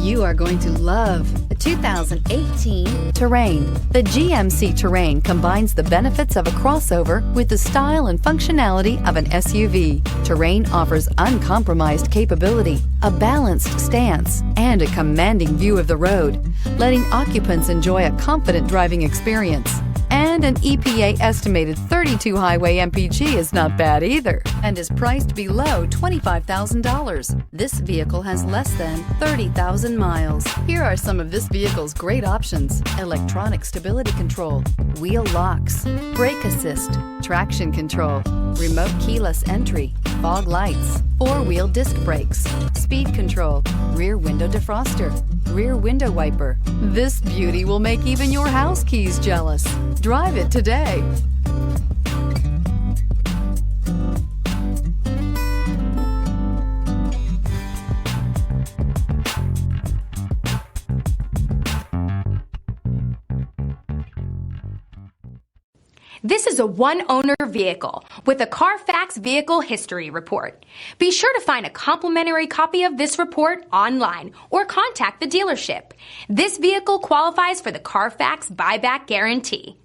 You are going to love the 2018 Terrain. The GMC Terrain combines the benefits of a crossover with the style and functionality of an SUV. Terrain offers uncompromised capability, a balanced stance, and a commanding view of the road, letting occupants enjoy a confident driving experience. And an EPA estimated 32 highway MPG is not bad either, and is priced below $25,000. This vehicle has less than 30,000 miles. Here are some of this vehicle's great options: electronic stability control, wheel locks, brake assist, traction control, remote keyless entry, fog lights, four-wheel disc brakes, speed control, rear window defroster, rear window wiper. This beauty will make even your house keys jealous. Drive it today. This is a one-owner vehicle with a Carfax Vehicle History Report. Be sure to find a complimentary copy of this report online or contact the dealership. This vehicle qualifies for the Carfax Buyback Guarantee.